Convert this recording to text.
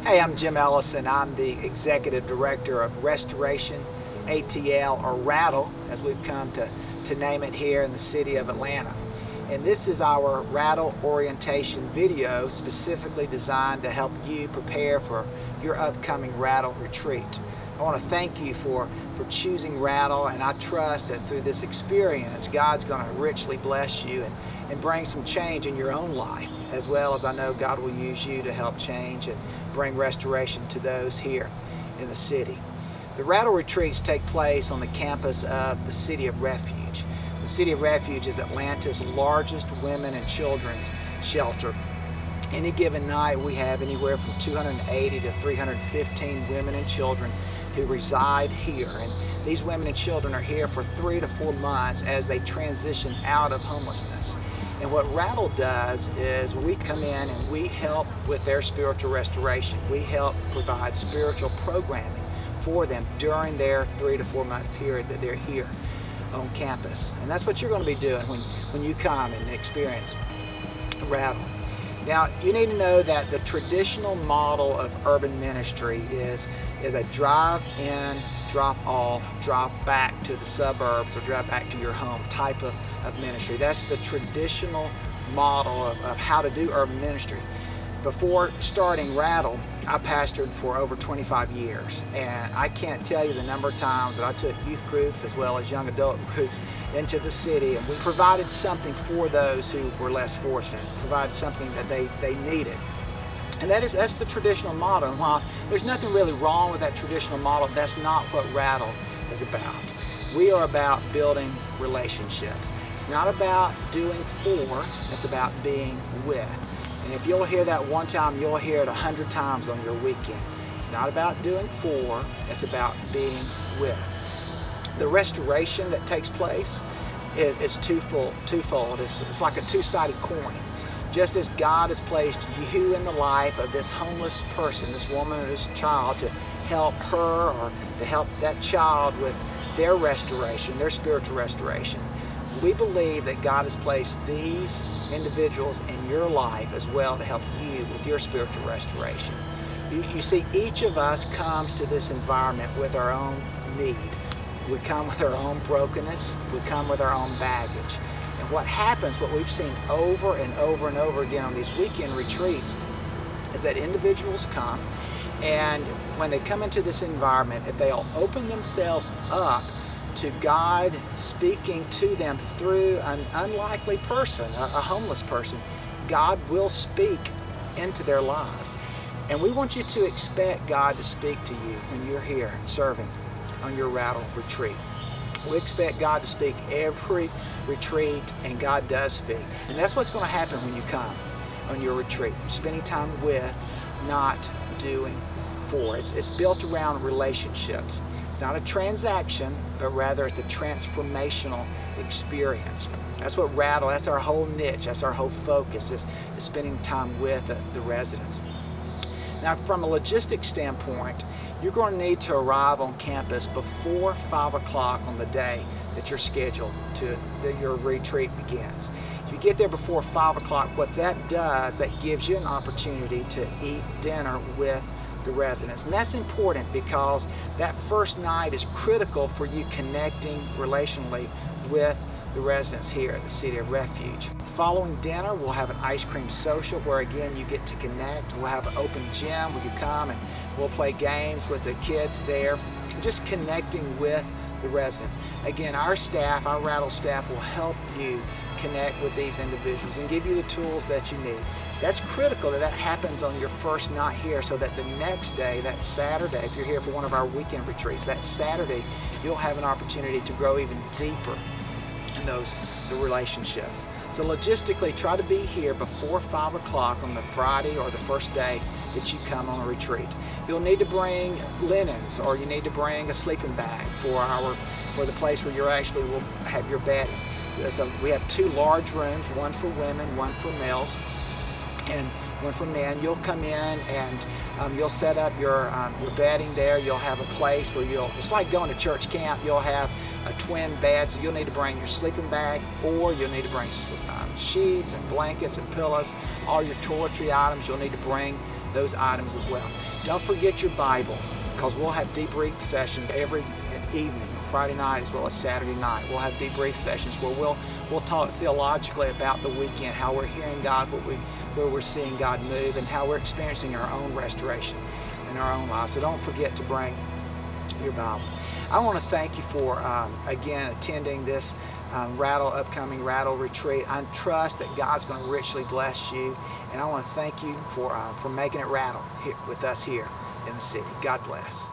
Hey, I'm Jim Ellison. I'm the Executive Director of Restoration, ATL, or RATL, as we've come to name it here in the city of Atlanta. And this is our RATL orientation video specifically designed to help you prepare for your upcoming RATL retreat. I want to thank you for choosing RATL, and I trust that through this experience, God's going to richly bless you and bring some change in your own life, as well as I know God will use you to help change and bring restoration to those here in the city. The RATL retreats take place on the campus of the City of Refuge. The City of Refuge is Atlanta's largest women and children's shelter. Any given night we have anywhere from 280 to 315 women and children who reside here. And these women and children are here for 3 to 4 months as they transition out of homelessness. And what RATL does is we come in and we help with their spiritual restoration. We help provide spiritual programming for them during their 3 to 4 month period that they're here on campus. And that's what you're going to be doing when you come and experience RATL. Now, you need to know that the traditional model of urban ministry is a drive-in, drop-off, drop back to the suburbs or drop back to your home type of ministry. That's the traditional model of how to do urban ministry. Before starting RATL, I pastored for over 25 years, and I can't tell you the number of times that I took youth groups as well as young adult groups into the city, and we provided something for those who were less fortunate, provided something that they needed. And that's the traditional model. And while there's nothing really wrong with that traditional model, that's not what RATL is about. We are about building relationships. It's not about doing for, it's about being with. And if you'll hear that one time, you'll hear it 100 times on your weekend. It's not about doing for, it's about being with. The restoration that takes place is twofold. It's like a two-sided coin. Just as God has placed you in the life of this homeless person, this woman or this child, to help her or to help that child with their restoration, their spiritual restoration, we believe that God has placed these individuals in your life as well to help you with your spiritual restoration. You see, each of us comes to this environment with our own need. We come with our own brokenness. We come with our own baggage. And what happens, what we've seen over and over and over again on these weekend retreats, is that individuals come, and when they come into this environment, if they'll open themselves up to God speaking to them through an unlikely person, a homeless person, God will speak into their lives. And we want you to expect God to speak to you when you're here serving on your RATL retreat. We expect God to speak every retreat, and God does speak. And that's what's going to happen when you come on your retreat. Spending time with, not doing for. It's built around relationships. It's not a transaction, but rather it's a transformational experience. That's what RATL, that's our whole niche, that's our whole focus, is spending time with the residents. Now, from a logistics standpoint, you're going to need to arrive on campus before 5 o'clock on the day that you're scheduled that your retreat begins. If you get there before 5 o'clock, what that does, that gives you an opportunity to eat dinner with the residents. And that's important because that first night is critical for you connecting relationally with the residents here at the City of Refuge. Following dinner, we'll have an ice cream social where again you get to connect. We'll have an open gym where you come and we'll play games with the kids there, just connecting with the residents. Again, our staff, our RATL staff, will help you connect with these individuals and give you the tools that you need. That's critical that happens on your first night here, so that the next day, that Saturday, if you're here for one of our weekend retreats, that Saturday you'll have an opportunity to grow even deeper in the relationships. So logistically, try to be here before 5 o'clock on the Friday or the first day that you come on a retreat. You'll need to bring linens, or you need to bring a sleeping bag for the place where you actually will have your bedding. We have 2 large rooms, one for women, one for males, and one for men. You'll come in and you'll set up your bedding there. You'll have a place where it's like going to church camp. You'll have a twin bed, so you'll need to bring your sleeping bag, or you'll need to bring sheets and blankets and pillows, all your toiletry items you'll need to bring those items as well. Don't forget your Bible, because we'll have debrief sessions every evening, Friday night as well as Saturday night. We'll have debrief sessions where we'll talk theologically about the weekend, how we're hearing God, where we're seeing God move, and how we're experiencing our own restoration in our own lives. So don't forget to bring your Bible. I want to thank you for again attending this upcoming RATL retreat. I trust that God's going to richly bless you, and I want to thank you for making it RATL with us here in the city. God bless.